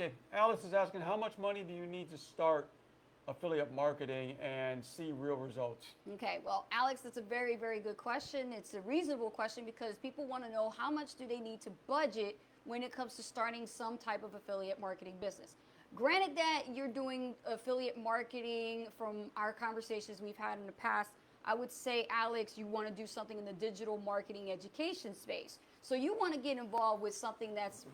Okay, Alice is asking, how much money do you need to start affiliate marketing and see real results? Okay, well, Alex, that's a very, very good question. It's a reasonable question because people want to know how much do they need to budget when it comes to starting some type of affiliate marketing business. Granted that you're doing affiliate marketing from our conversations we've had in the past, I would say, Alex, you want to do something in the digital marketing education space. So you want to get involved with something that's,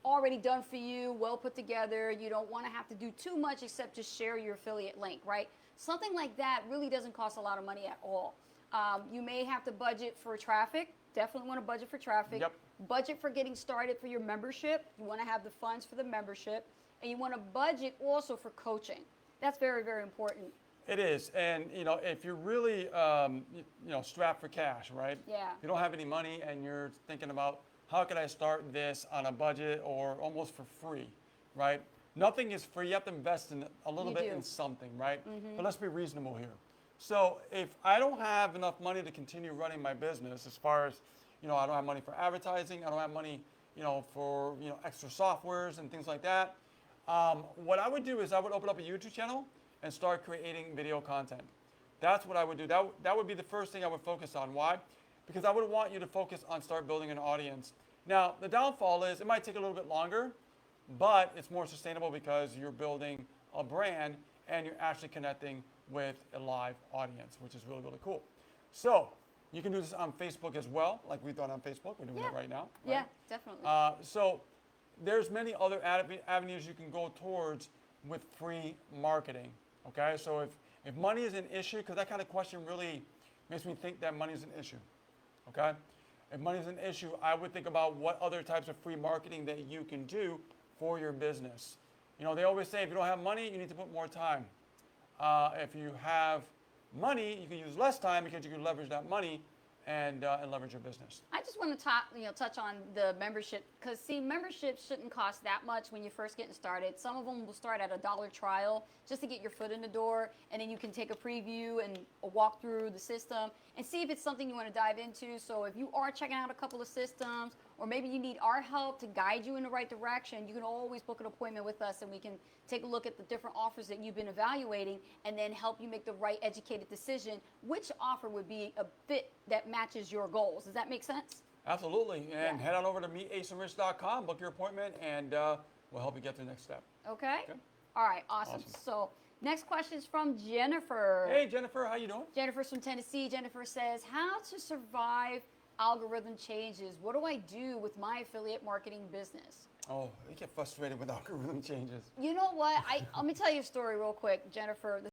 already done for you, well put together. You don't want to have to do too much except just share your affiliate link, right? Something like that really doesn't cost a lot of money at all. You may have to budget for traffic. Definitely want to budget for traffic. Yep. Budget for getting started for your membership. You want to have the funds for the membership. And you want to budget also for coaching. That's very, very important. It is, and if you're really, strapped for cash, right? Yeah. If you don't have any money and you're thinking about how could I start this on a budget or almost for free, right? Nothing is free. You have to invest in a little bit in something, right? But let's be reasonable here. So if I don't have enough money to continue running my business, as far as, I don't have money for advertising, I don't have money, for extra softwares and things like that. What I would do is I would open up a YouTube channel and start creating video content. That's what I would do. That would be the first thing I would focus on. Why? Because I would want you to focus on start building an audience. Now, the downfall is it might take a little bit longer, but it's more sustainable because you're building a brand and you're actually connecting with a live audience, which is really, really cool. So you can do this on Facebook as well, like we've done on Facebook. We're doing it right now. Right? Yeah, definitely. So there's many other avenues you can go towards with free marketing. Okay, so if money is an issue, because that kind of question really makes me think that money is an issue. Okay, if money is an issue, I would think about what other types of free marketing that you can do for your business. They always say if you don't have money, you need to put more time. If you have money, you can use less time because you can leverage that money and leverage your business. I just want to touch on the membership because memberships shouldn't cost that much when you're first getting started. Some of them will start at $1 trial just to get your foot in the door, and then you can take a preview and a walk through the system and see if it's something you want to dive into. So if you are checking out a couple of systems, or maybe you need our help to guide you in the right direction, you can always book an appointment with us and we can take a look at the different offers that you've been evaluating and then help you make the right educated decision which offer would be a fit that matches your goals. Does that make sense? Absolutely. And head on over to meetaceandrich.com, book your appointment, and we'll help you get to the next step. Okay. All right. Awesome. So next question is from Jennifer. Hey, Jennifer. How you doing? Jennifer's from Tennessee. Jennifer says, how to survive algorithm changes. What do I do with my affiliate marketing business? Oh, you get frustrated with algorithm changes. You know what? Let me tell you a story real quick, Jennifer.